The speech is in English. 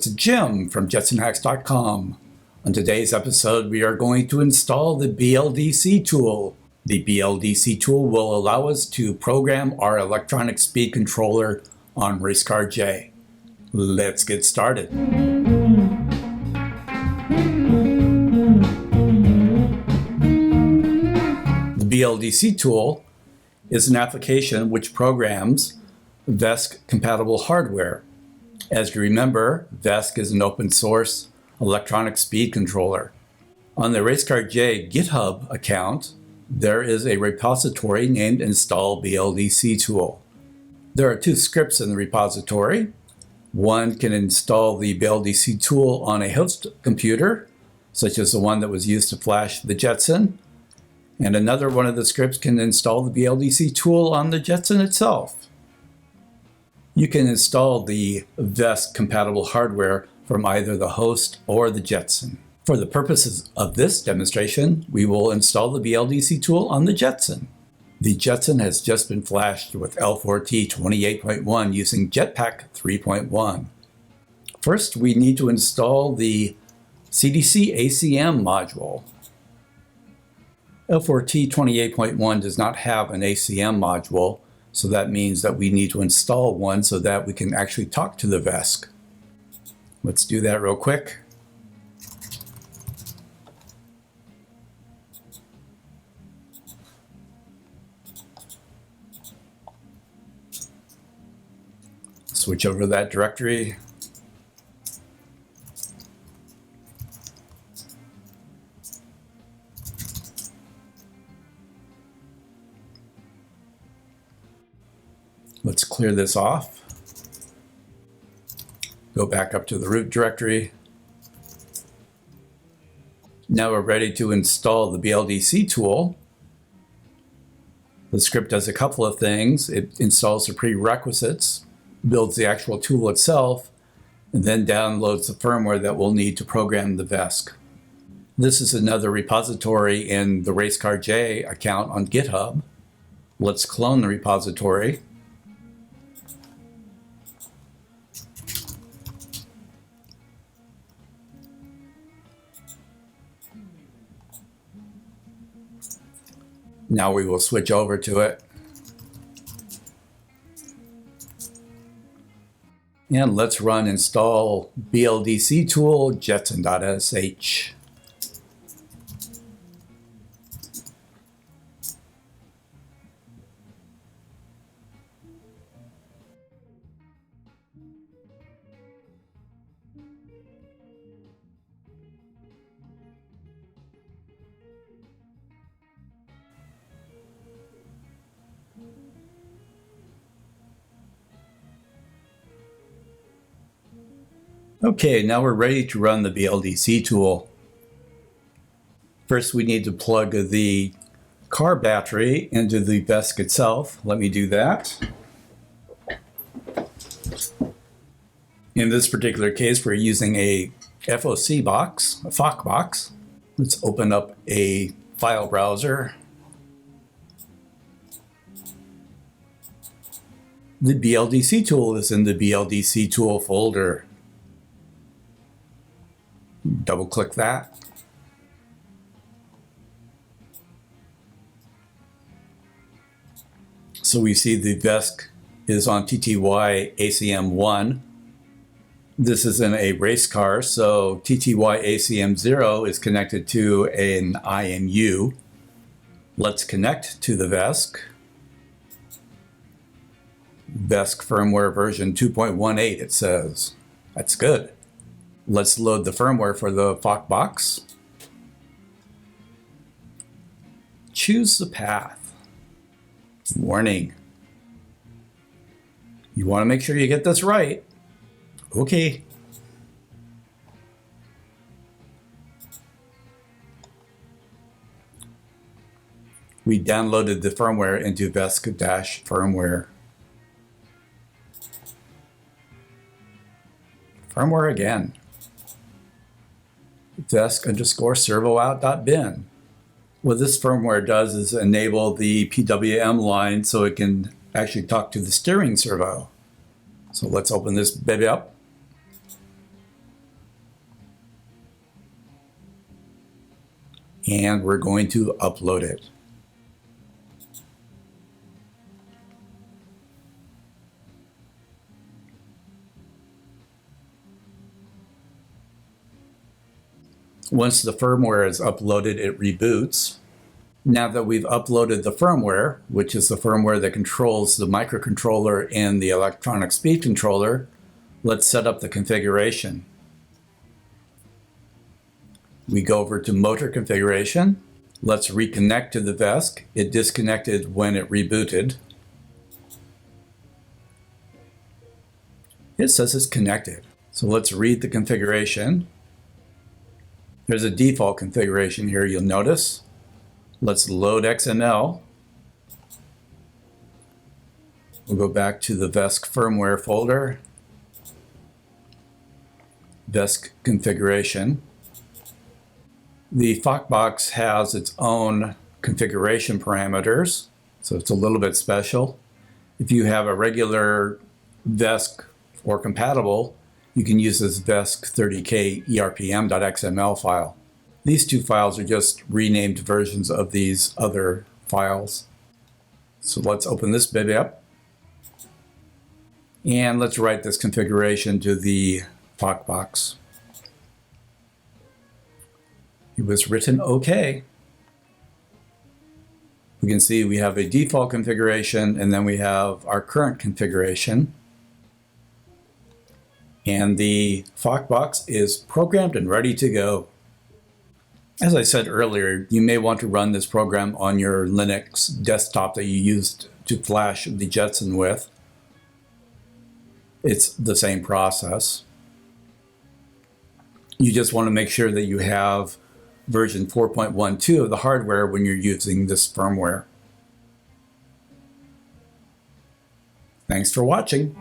it's Jim from JetsonHacks.com. On today's episode, we are going to install the BLDC tool. The BLDC tool will allow us to program our electronic speed controller on RACECAR J. Let's get started. The BLDC tool is an application which programs VESC-compatible hardware. As you remember, VESC is an open source electronic speed controller. On the RACECAR J GitHub account, there is a repository named Install BLDC Tool. There are two scripts in the repository. One can install the BLDC tool on a host computer, such as the one that was used to flash the Jetson, and another one of the scripts can install the BLDC tool on the Jetson itself. You can install the VESC-compatible hardware from either the host or the Jetson. For the purposes of this demonstration, we will install the BLDC tool on the Jetson. The Jetson has just been flashed with L4T 28.1 using Jetpack 3.1. First, we need to install the CDC ACM module. L4T 28.1 does not have an ACM module, so that means that we need to install one so that we can actually talk to the VESC. Let's do that real quick. Switch over to that directory. Let's clear this off. Go back up to the root directory. Now we're ready to install the BLDC tool. The script does a couple of things. It installs the prerequisites, builds the actual tool itself, and then downloads the firmware that we'll need to program the VESC. This is another repository in the RACECAR J account on GitHub. Let's clone the repository. Now we will switch over to it. And let's run install BLDC tool jetson.sh. Okay, now we're ready to run the BLDC tool. First, we need to plug the car battery into the VESC itself. Let me do that. In this particular case, we're using a FOC box, a FOC box. Let's open up a file browser. The BLDC tool is in the BLDC tool folder. Double click that. So we see the VESC is on TTY ACM1. This is in a race car, so TTY ACM0 is connected to an IMU. Let's connect to the VESC. VESC firmware version 2.18, it says. That's good. Let's load the firmware for the FOC box. Choose the path. Warning. You want to make sure you get this right. Okay. We downloaded the firmware into VESC-firmware. Firmware again. VESC_servout.bin. What this firmware does is enable the PWM line so it can actually talk to the steering servo. So let's open this baby up. and we're going to upload it. Once the firmware is uploaded, it reboots. Now that we've uploaded the firmware, which is the firmware that controls the microcontroller and the electronic speed controller, let's set up the configuration. We go over to motor configuration. Let's reconnect to the VESC. It disconnected when it rebooted. It says it's connected. So let's read the configuration. There's a default configuration here, you'll notice. Let's load XML. We'll go back to the VESC firmware folder. VESC configuration. The FOCbox has its own configuration parameters, so it's a little bit special. If you have a regular VESC or compatible, you can use this VESC 30K ERPM.xml file. These two files are just renamed versions of these other files. So let's open this baby up. And let's write this configuration to the FOCbox. It was written OK. We can see we have a default configuration and then we have our current configuration. And the FOCbox is programmed and ready to go. As I said earlier, you may want to run this program on your Linux desktop that you used to flash the Jetson with. It's the same process. You just want to make sure that you have version 4.12 of the hardware when you're using this firmware. Thanks for watching.